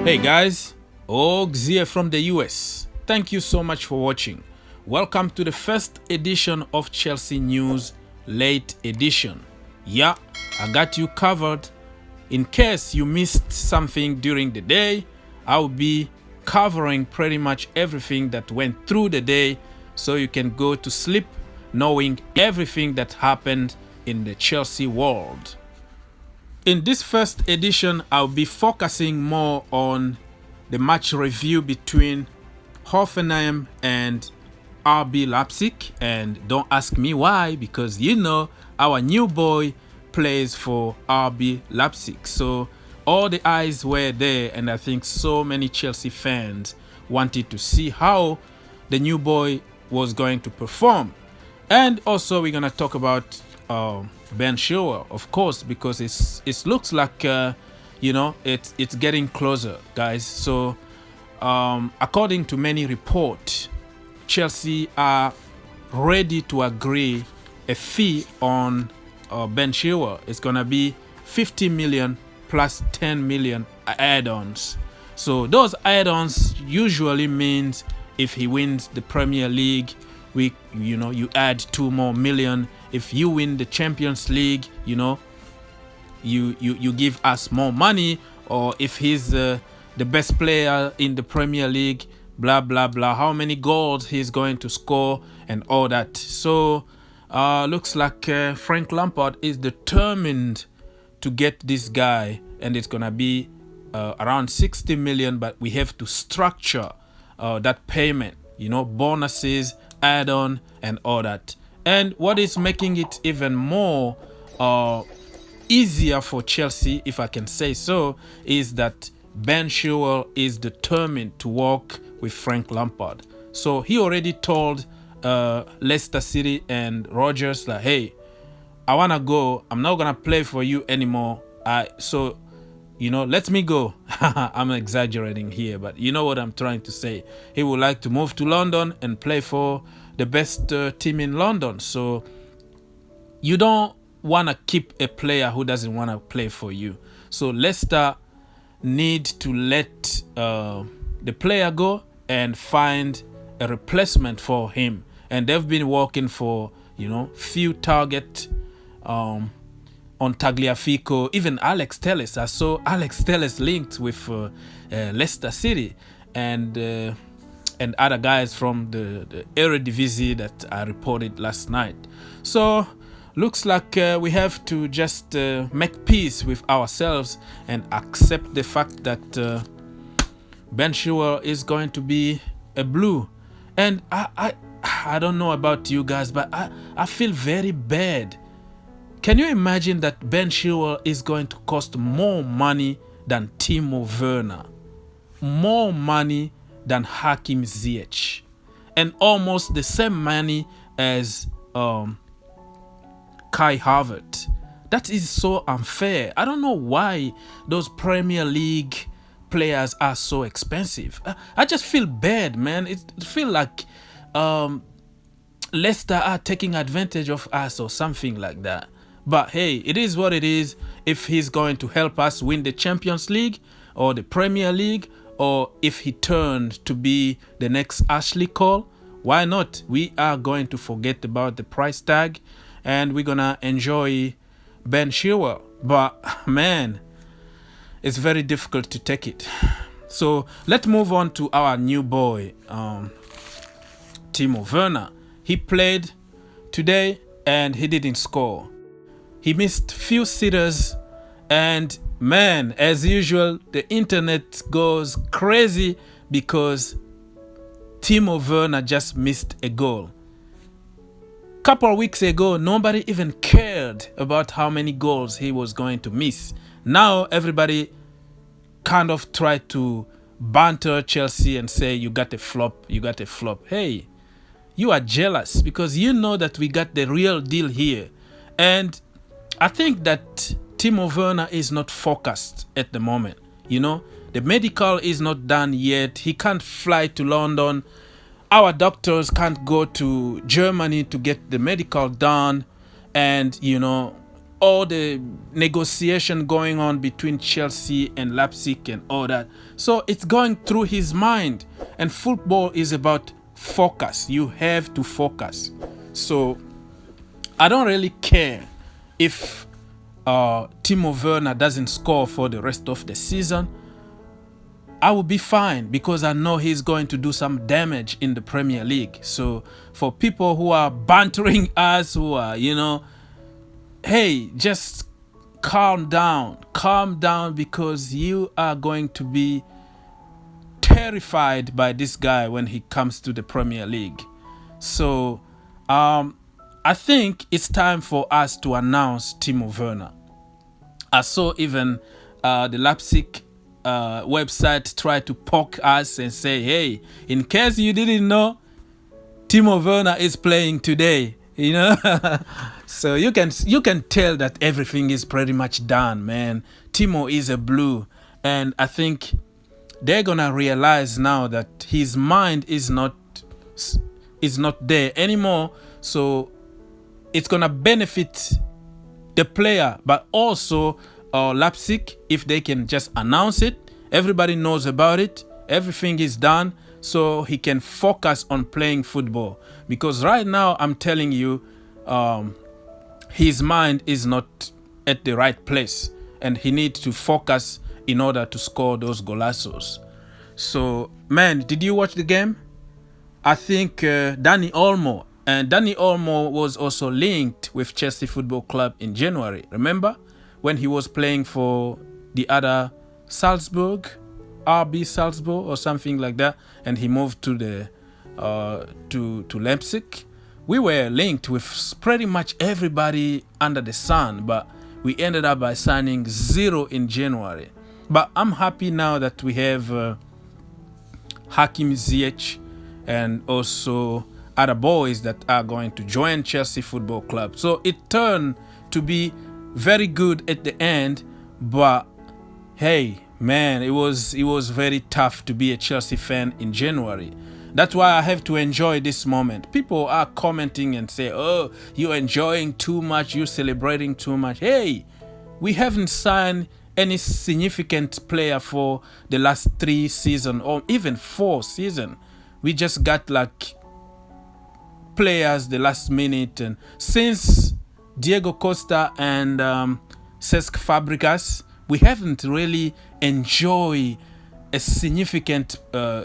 Hey guys, Ogs here from the US. Thank you so much for watching. Welcome to the first edition of Chelsea News Late Edition. Yeah, I got you covered. In case you missed something during the day, I'll be covering pretty much everything that went through the day so you can go to sleep knowing everything that happened in the Chelsea world. In this first edition, I'll be focusing more on the match review between Hoffenheim and RB Leipzig. And don't ask me why, because you know our new boy plays for RB Leipzig. So all the eyes were there, and I think so many Chelsea fans wanted to see how the new boy was going to perform. And also we're gonna talk about Ben Chilwell, of course, because it looks like it's getting closer, guys. So according to many reports, Chelsea are ready to agree a fee on Ben Chilwell. It's gonna be 50 million plus 10 million add-ons. So those add-ons usually means if he wins the Premier League, you add 2 more million. If you win the Champions League, you give us more money. Or if he's the best player in the Premier League, blah blah blah, how many goals he's going to score and all that. So looks like Frank Lampard is determined to get this guy, and it's gonna be around 60 million, but we have to structure that payment, bonuses, add-on and all that. And what is making it even more easier for Chelsea, if I can say so, is that Ben Chilwell is determined to work with Frank Lampard. So he already told Leicester City and Rodgers that, hey, I want to go. I'm not going to play for you anymore. Let me go. I'm exaggerating here, but you know what I'm trying to say. He would like to move to London and play for the best team in London. So you don't want to keep a player who doesn't want to play for you. So Leicester need to let the player go and find a replacement for him. And they've been working for, few targets on Tagliafico, even Alex Telles. I saw Alex Telles linked with Leicester City and other guys from the Eredivisie that I reported last night. So looks like we have to just make peace with ourselves and accept the fact that Ben Chilwell is going to be a blue. And I don't know about you guys, but I feel very bad. Can you imagine that Ben Chilwell is going to cost more money than Timo Werner, more money than Hakim Ziyech, and almost the same money as Kai Havertz? That is so unfair. I don't know why those Premier League players are so expensive. I just feel bad, man. It feels like Leicester are taking advantage of us or something like that. But hey, it is what it is. If he's going to help us win the Champions League or the Premier League, or if he turned to be the next Ashley Cole, why not? We are going to forget about the price tag and we're gonna enjoy Ben Chilwell. But man, it's very difficult to take it. So let's move on to our new boy, Timo Werner. He played today and he didn't score. He missed few sitters, and man, as usual, the internet goes crazy because Timo Werner just missed a goal. Couple of weeks ago, nobody even cared about how many goals he was going to miss. Now everybody kind of tried to banter Chelsea and say, you got a flop, you got a flop. Hey, you are jealous because you know that we got the real deal here. And I think that Timo Werner is not focused at the moment. The medical is not done yet. He can't fly to London. Our doctors can't go to Germany to get the medical done. And, all the negotiation going on between Chelsea and Leipzig and all that. So it's going through his mind. And football is about focus. You have to focus. So I don't really care if Timo Werner doesn't score for the rest of the season. I will be fine because I know he's going to do some damage in the Premier League. So for people who are bantering us, who are, hey, just calm down, because you are going to be terrified by this guy when he comes to the Premier League. So I think it's time for us to announce Timo Werner. I saw even the Leipzig website try to poke us and say, hey, in case you didn't know, Timo Werner is playing today. So you can tell that everything is pretty much done, man. Timo is a blue, and I think they're gonna realize now that his mind is not there anymore. So it's gonna benefit the player, but also Leipzig, if they can just announce it, everybody knows about it, everything is done, so he can focus on playing football. Because right now, I'm telling you, his mind is not at the right place, and he needs to focus in order to score those golazos. So, man, did you watch the game? I think Dani Olmo was also linked with Chelsea Football Club in January. Remember when he was playing for the other Salzburg, RB Salzburg or something like that, and he moved to the to Leipzig. We were linked with pretty much everybody under the sun, but we ended up by signing 0 in January. But I'm happy now that we have Hakim Ziyech and also other boys that are going to join Chelsea Football Club. So it turned to be very good at the end, but hey, man, it was very tough to be a Chelsea fan in January. That's why I have to enjoy this moment. People are commenting and say, oh, you're enjoying too much, you're celebrating too much. Hey, we haven't signed any significant player for the last 3 seasons or even 4 seasons. We just got like players the last minute, and since Diego Costa and Cesc Fabregas, we haven't really enjoyed a significant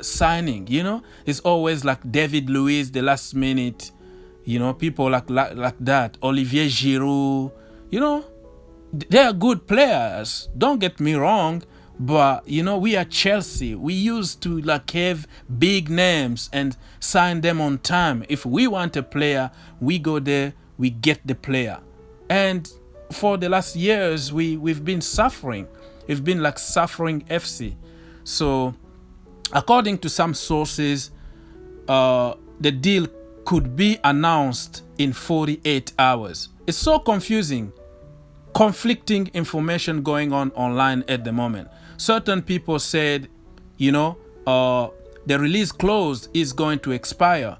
signing. It's always like David Luiz the last minute, people like that, Olivier Giroud. They are good players, don't get me wrong, but we are Chelsea. We used to like have big names and sign them on time. If we want a player, we go there, we get the player. And for the last years, we've been suffering. We've been like suffering FC. So according to some sources, the deal could be announced in 48 hours. It's so confusing. Conflicting information going on online at the moment. Certain people said, the release clause is going to expire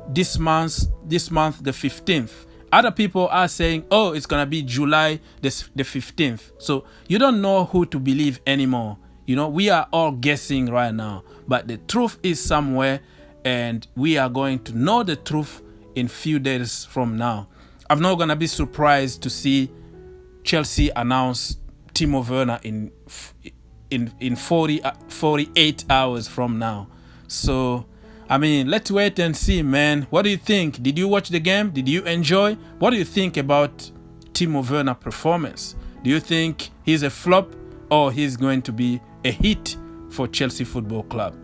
this month, the 15th. Other people are saying, oh, it's going to be July the 15th. So you don't know who to believe anymore. We are all guessing right now, but the truth is somewhere, and we are going to know the truth in few days from now. I'm not going to be surprised to see Chelsea announce Timo Werner in 48 hours from now. So, I mean, let's wait and see, man. What do you think? Did you watch the game? Did you enjoy? What do you think about Timo Werner performance? Do you think he's a flop or he's going to be a hit for Chelsea Football Club?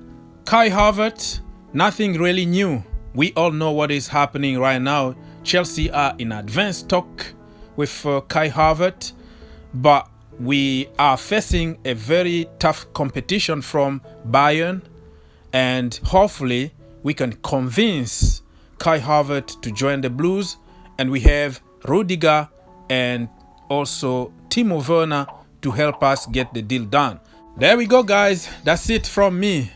Kai Havertz, nothing really new. We all know what is happening right now. Chelsea are in advanced talk with Kai Havertz, but we are facing a very tough competition from Bayern, and hopefully we can convince Kai Havertz to join the Blues, and we have Rudiger and also Timo Werner to help us get the deal done. There we go, guys. That's it from me.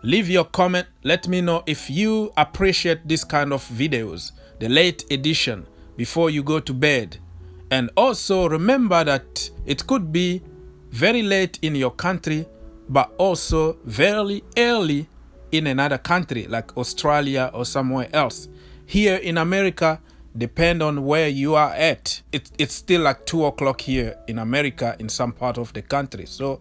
Leave your comment. Let me know if you appreciate this kind of videos, the late edition, before you go to bed. And also remember that it could be very late in your country, but also very early in another country like Australia or somewhere else. Here in America, depend on where you are at. It's still like 2 o'clock here in America in some part of the country. So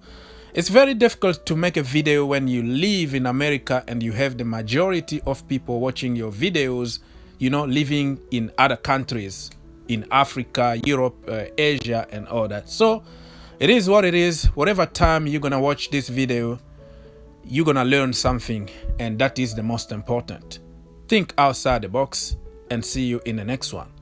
it's very difficult to make a video when you live in America and you have the majority of people watching your videos, you know, living in other countries, in Africa, Europe, Asia, and all that. So it is what it is. Whatever time you're gonna watch this video, you're gonna learn something, and that is the most important. Think outside the box, and see you in the next one.